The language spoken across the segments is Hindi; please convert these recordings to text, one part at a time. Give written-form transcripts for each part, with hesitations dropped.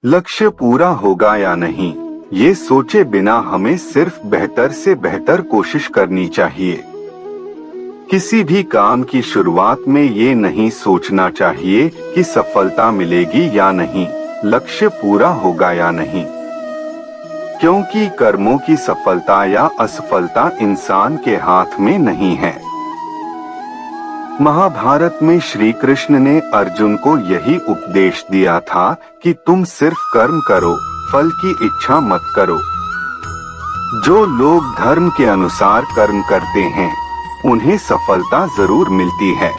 लक्ष्य पूरा होगा या नहीं, ये सोचे बिना हमें सिर्फ बेहतर से बेहतर कोशिश करनी चाहिए। किसी भी काम की शुरुआत में ये नहीं सोचना चाहिए कि सफलता मिलेगी या नहीं, लक्ष्य पूरा होगा या नहीं, क्योंकि कर्मों की सफलता या असफलता इंसान के हाथ में नहीं है। महाभारत में श्री कृष्ण ने अर्जुन को यही उपदेश दिया था कि तुम सिर्फ कर्म करो, फल की इच्छा मत करो। जो लोग धर्म के अनुसार कर्म करते हैं, उन्हें सफलता जरूर मिलती है।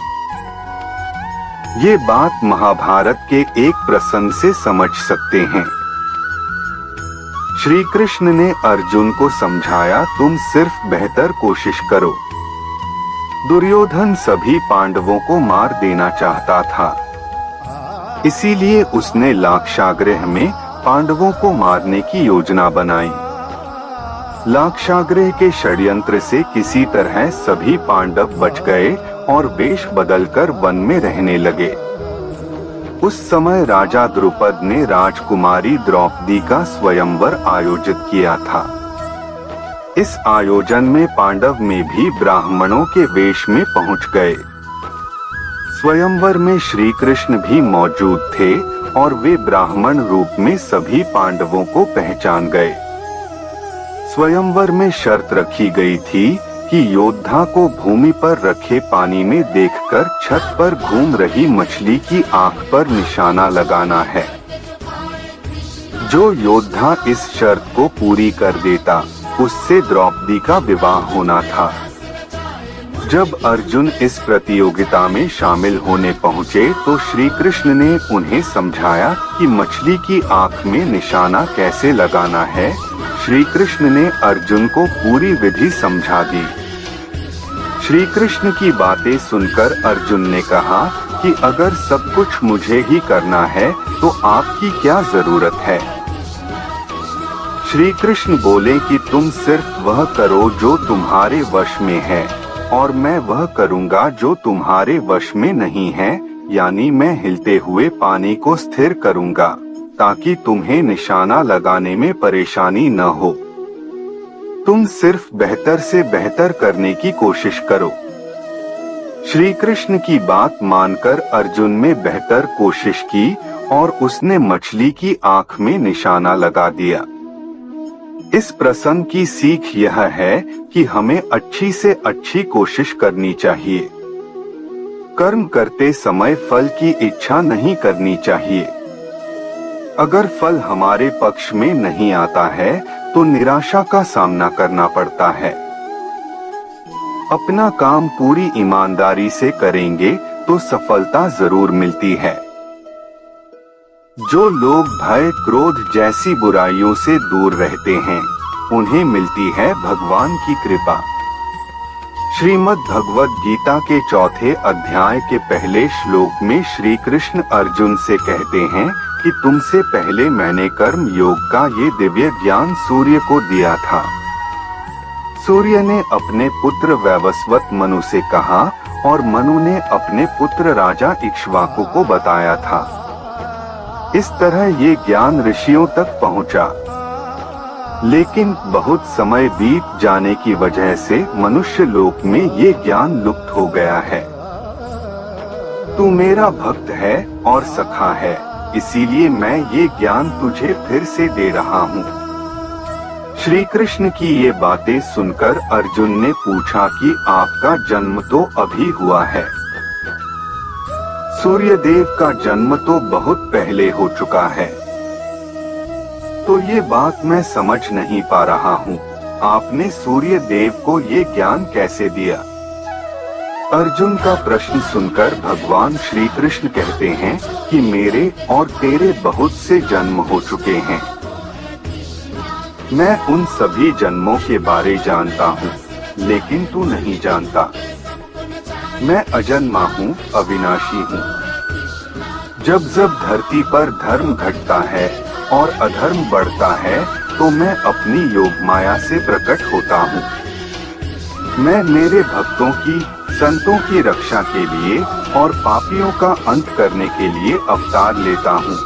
ये बात महाभारत के एक प्रसंग से समझ सकते हैं। श्री कृष्ण ने अर्जुन को समझाया, तुम सिर्फ बेहतर कोशिश करो। दुर्योधन सभी पांडवों को मार देना चाहता था, इसीलिए उसने लाक्षागृह में पांडवों को मारने की योजना बनाई। लाक्षागृह के षड्यंत्र से किसी तरह सभी पांडव बच गए और वेश बदलकर वन में रहने लगे। उस समय राजा द्रुपद ने राजकुमारी द्रौपदी का स्वयंवर आयोजित किया था। इस आयोजन में पांडव में भी ब्राह्मणों के वेश में पहुंच गए। स्वयंवर में श्री कृष्ण भी मौजूद थे और वे ब्राह्मण रूप में सभी पांडवों को पहचान गए। स्वयंवर में शर्त रखी गई थी कि योद्धा को भूमि पर रखे पानी में देखकर छत पर घूम रही मछली की आंख पर निशाना लगाना है। जो योद्धा इस शर्त को पूरी कर देता, उससे द्रौपदी का विवाह होना था। जब अर्जुन इस प्रतियोगिता में शामिल होने पहुँचे तो श्री कृष्ण ने उन्हें समझाया कि मछली की आंख में निशाना कैसे लगाना है। श्री कृष्ण ने अर्जुन को पूरी विधि समझा दी। श्री कृष्ण की बातें सुनकर अर्जुन ने कहा कि अगर सब कुछ मुझे ही करना है तो आपकी क्या जरूरत है। श्री कृष्ण बोले कि तुम सिर्फ वह करो जो तुम्हारे वश में है, और मैं वह करूँगा जो तुम्हारे वश में नहीं है, यानी मैं हिलते हुए पानी को स्थिर करूँगा ताकि तुम्हें निशाना लगाने में परेशानी न हो। तुम सिर्फ बेहतर से बेहतर करने की कोशिश करो। श्री कृष्ण की बात मानकर अर्जुन ने बेहतर कोशिश की और उसने मछली की आंख में निशाना लगा दिया। इस प्रसंग की सीख यह है कि हमें अच्छी से अच्छी कोशिश करनी चाहिए। कर्म करते समय फल की इच्छा नहीं करनी चाहिए। अगर फल हमारे पक्ष में नहीं आता है तो निराशा का सामना करना पड़ता है। अपना काम पूरी ईमानदारी से करेंगे तो सफलता जरूर मिलती है। जो लोग भय, क्रोध जैसी बुराइयों से दूर रहते हैं, उन्हें मिलती है भगवान की कृपा। श्रीमद् भगवद गीता के चौथे अध्याय के पहले श्लोक में श्री कृष्ण अर्जुन से कहते हैं कि तुमसे पहले मैंने कर्म योग का ये दिव्य ज्ञान सूर्य को दिया था। सूर्य ने अपने पुत्र वैवस्वत मनु से कहा और मनु ने अपने पुत्र राजा इक्ष्वाकु को बताया था। इस तरह ये ज्ञान ऋषियों तक पहुंचा, लेकिन बहुत समय बीत जाने की वजह से मनुष्य लोक में ये ज्ञान लुप्त हो गया है। तू मेरा भक्त है और सखा है, इसीलिए मैं ये ज्ञान तुझे फिर से दे रहा हूँ। श्री कृष्ण की ये बातें सुनकर अर्जुन ने पूछा कि आपका जन्म तो अभी हुआ है। सूर्य देव का जन्म तो बहुत पहले हो चुका है, तो ये बात मैं समझ नहीं पा रहा हूँ। आपने सूर्य देव को ये ज्ञान कैसे दिया? अर्जुन का प्रश्न सुनकर भगवान श्री कृष्ण कहते हैं कि मेरे और तेरे बहुत से जन्म हो चुके हैं। मैं उन सभी जन्मों के बारे जानता हूँ, लेकिन तू नहीं जानता। मैं अजन्मा हूँ, अविनाशी हूँ। जब जब धरती पर धर्म घटता है और अधर्म बढ़ता है तो मैं अपनी योग माया से प्रकट होता हूँ। मैं मेरे भक्तों की, संतों की रक्षा के लिए और पापियों का अंत करने के लिए अवतार लेता हूँ।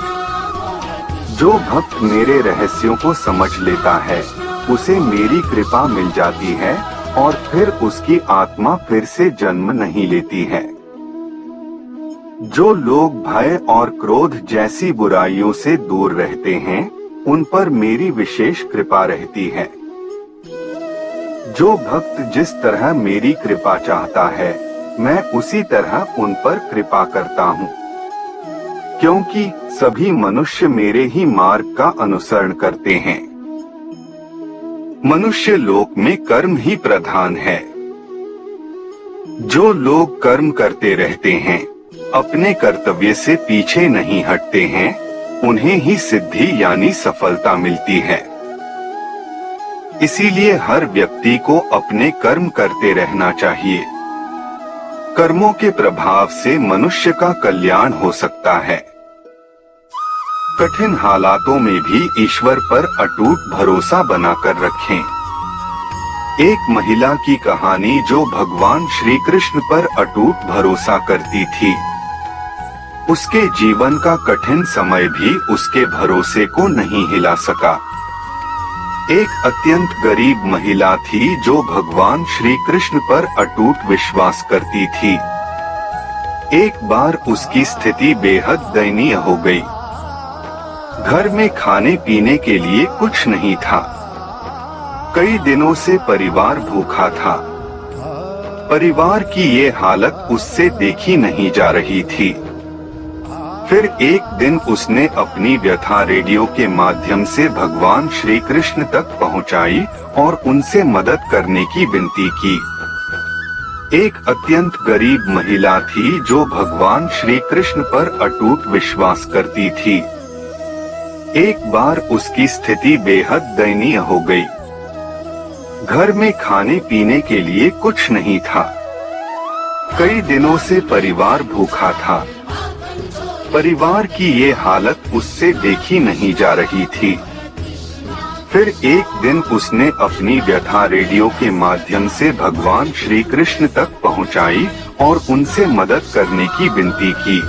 जो भक्त मेरे रहस्यों को समझ लेता है उसे मेरी कृपा मिल जाती है और फिर उसकी आत्मा फिर से जन्म नहीं लेती है। जो लोग भय और क्रोध जैसी बुराइयों से दूर रहते हैं उन पर मेरी विशेष कृपा रहती है। जो भक्त जिस तरह मेरी कृपा चाहता है मैं उसी तरह उन पर कृपा करता हूँ, क्योंकि सभी मनुष्य मेरे ही मार्ग का अनुसरण करते हैं। मनुष्य लोक में कर्म ही प्रधान है। जो लोग कर्म करते रहते हैं अपने कर्तव्य से पीछे नहीं हटते हैं उन्हें ही सिद्धि यानी सफलता मिलती है। इसीलिए हर व्यक्ति को अपने कर्म करते रहना चाहिए। कर्मों के प्रभाव से मनुष्य का कल्याण हो सकता है। कठिन हालातों में भी ईश्वर पर अटूट भरोसा बनाकर रखें। एक महिला की कहानी जो भगवान श्री कृष्ण पर अटूट भरोसा करती थी। उसके जीवन का कठिन समय भी उसके भरोसे को नहीं हिला सका। एक अत्यंत गरीब महिला थी जो भगवान श्री कृष्ण पर अटूट विश्वास करती थी। एक बार उसकी स्थिति बेहद दयनीय हो गई। घर में खाने पीने के लिए कुछ नहीं था। कई दिनों से परिवार भूखा था। परिवार की ये हालत उससे देखी नहीं जा रही थी। फिर एक दिन उसने अपनी व्यथा रेडियो के माध्यम से भगवान श्री कृष्ण तक पहुंचाई और उनसे मदद करने की विनती की। एक अत्यंत गरीब महिला थी जो भगवान श्री कृष्ण पर अटूट विश्वास करती थी। एक बार उसकी स्थिति बेहद दयनीय हो गई। घर में खाने पीने के लिए कुछ नहीं था। कई दिनों से परिवार भूखा था। परिवार की ये हालत उससे देखी नहीं जा रही थी। फिर एक दिन उसने अपनी व्यथा रेडियो के माध्यम से भगवान श्री कृष्ण तक पहुंचाई और उनसे मदद करने की विनती की।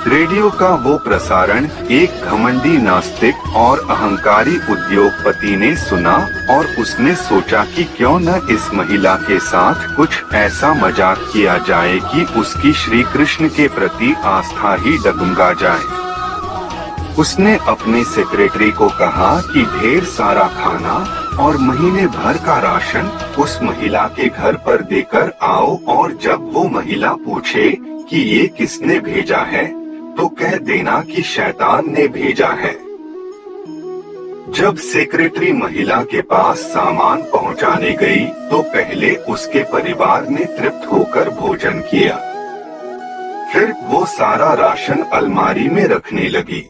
रेडियो का वो प्रसारण एक घमंडी नास्तिक और अहंकारी उद्योगपति ने सुना और उसने सोचा कि क्यों न इस महिला के साथ कुछ ऐसा मजाक किया जाए कि उसकी श्री कृष्ण के प्रति आस्था ही डगमगा जाए। उसने अपने सेक्रेटरी को कहा कि ढेर सारा खाना और महीने भर का राशन उस महिला के घर पर देकर आओ और जब वो महिला पूछे कि ये किसने भेजा है तो कह देना कि शैतान ने भेजा है। जब सेक्रेटरी महिला के पास सामान पहुंचाने गई तो पहले उसके परिवार ने तृप्त होकर भोजन किया। फिर वो सारा राशन अलमारी में रखने लगी।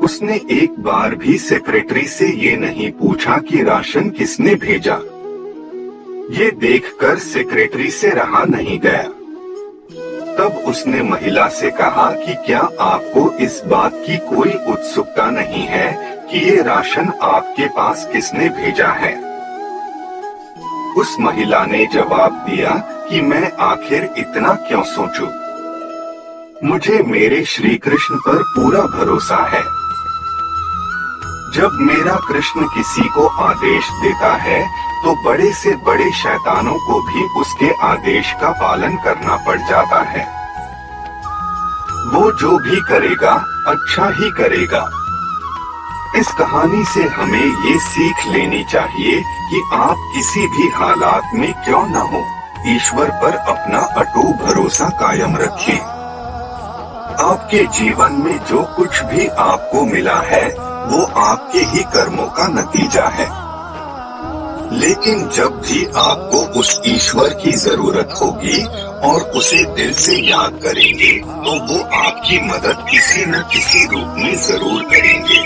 उसने एक बार भी सेक्रेटरी से ये नहीं पूछा कि राशन किसने भेजा। ये देखकर सेक्रेटरी से रहा नहीं गया। तब उसने महिला से कहा कि क्या आपको इस बात की कोई उत्सुकता नहीं है कि ये राशन आपके पास किसने भेजा है? उस महिला ने जवाब दिया कि मैं आखिर इतना क्यों सोचूं? मुझे मेरे श्री कृष्ण पर पूरा भरोसा है। जब मेरा कृष्ण किसी को आदेश देता है तो बड़े से बड़े शैतानों को भी उसके आदेश का पालन करना पड़ जाता है। वो जो भी करेगा अच्छा ही करेगा। इस कहानी से हमें ये सीख लेनी चाहिए कि आप किसी भी हालात में क्यों न हो, ईश्वर पर अपना अटूट भरोसा कायम रखें। आपके जीवन में जो कुछ भी आपको मिला है वो आपके ही कर्मों का नतीजा है। लेकिन जब भी आपको उस ईश्वर की जरूरत होगी और उसे दिल से याद करेंगे तो वो आपकी मदद किसी न किसी रूप में जरूर करेंगे।